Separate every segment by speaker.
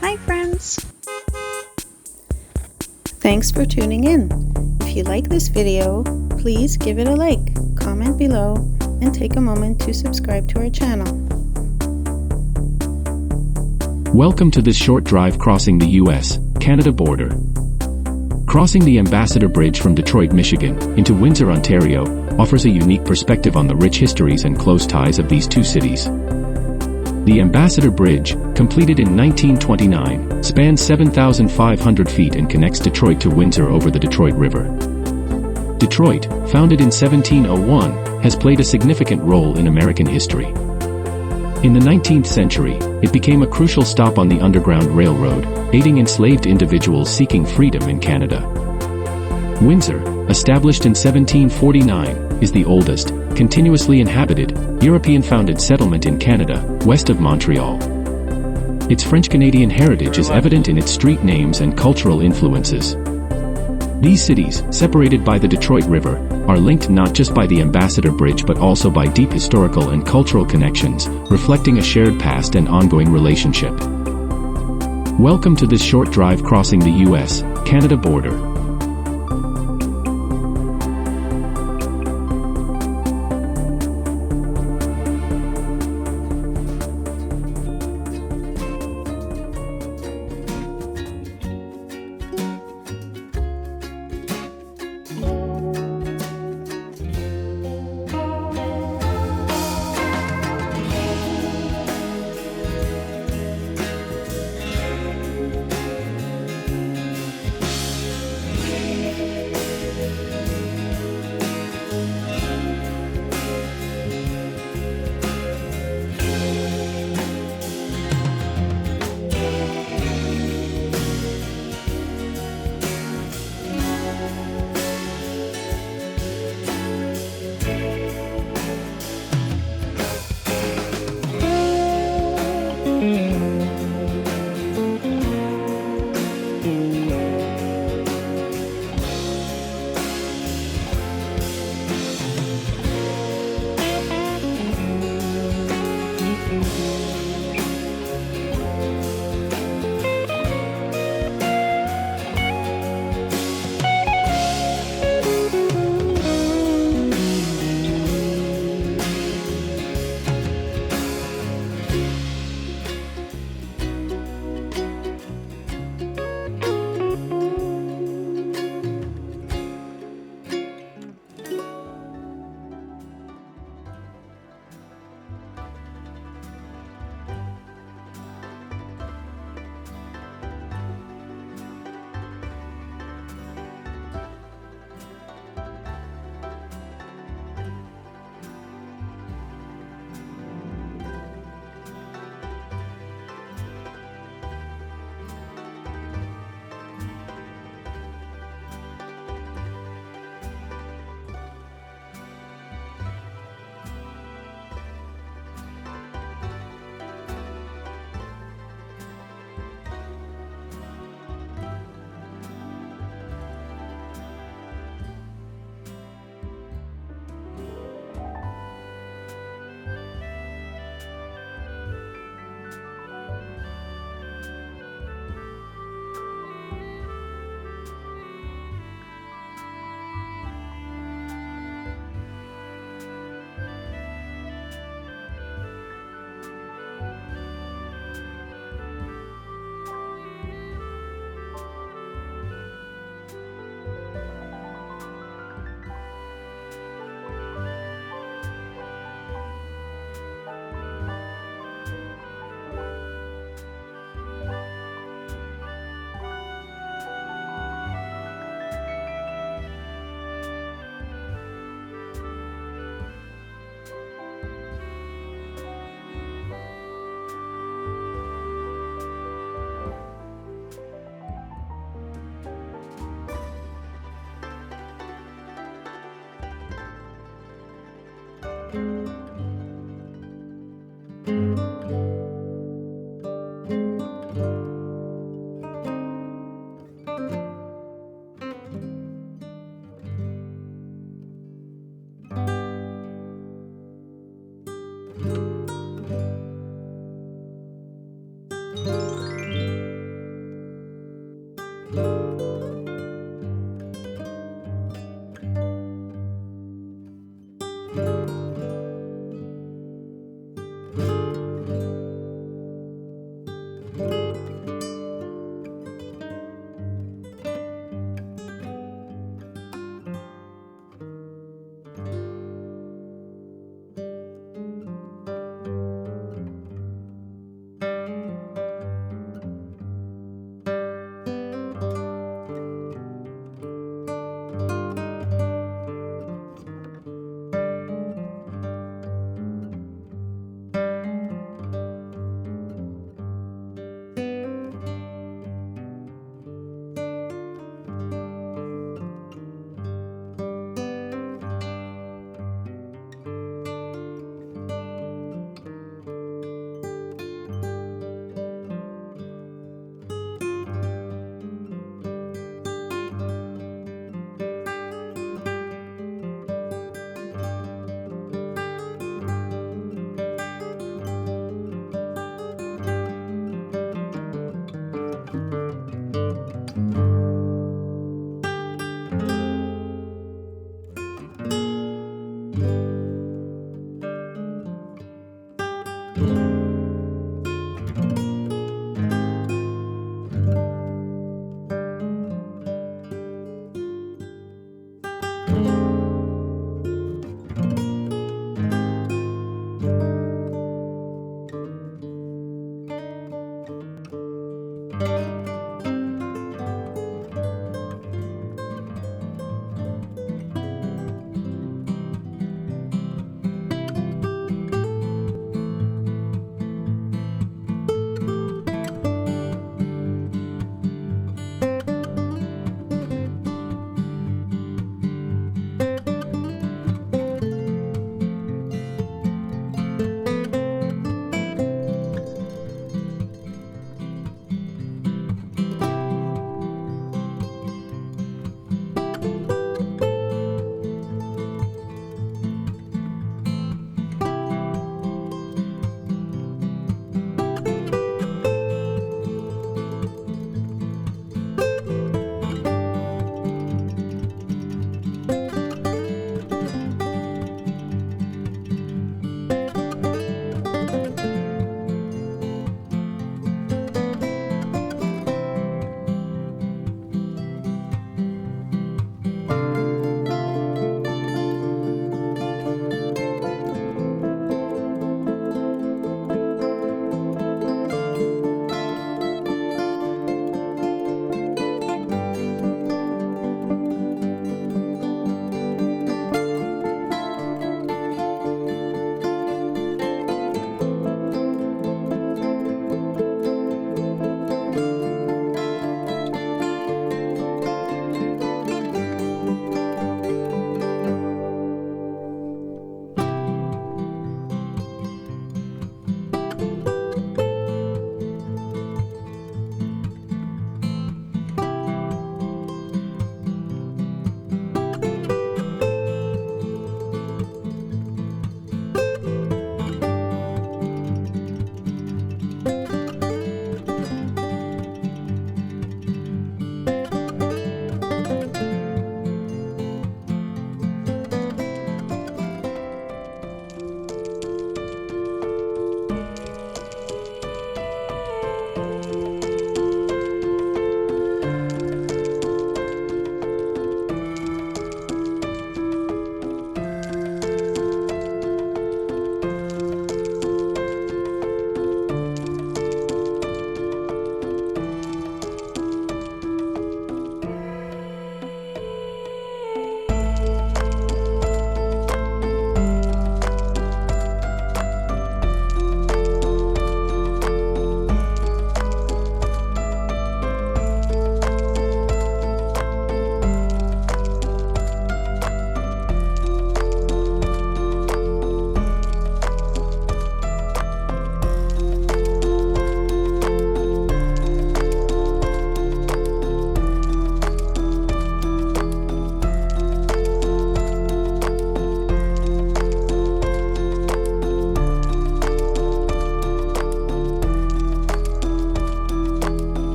Speaker 1: Hi friends! Thanks for tuning in. If you like this video, please give it a like, comment below, and take a moment to subscribe to our channel.
Speaker 2: Welcome to this short drive crossing the US-Canada border. Crossing the Ambassador Bridge from Detroit, Michigan, into Windsor, Ontario, offers a unique perspective on the rich histories and close ties of these two cities. The Ambassador Bridge, completed in 1929, spans 7,500 feet and connects Detroit to Windsor over the Detroit River. Detroit, founded in 1701, has played a significant role in American history. In the 19th century, it became a crucial stop on the Underground Railroad, aiding enslaved individuals seeking freedom in Canada. Windsor, established in 1749, is the oldest, continuously inhabited, European-founded settlement in Canada, west of Montreal. Its French-Canadian heritage is evident in its street names and cultural influences. These cities, separated by the Detroit River, are linked not just by the Ambassador Bridge but also by deep historical and cultural connections, reflecting a shared past and ongoing relationship. Welcome to this short drive crossing the US-Canada border.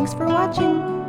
Speaker 1: Thanks for watching!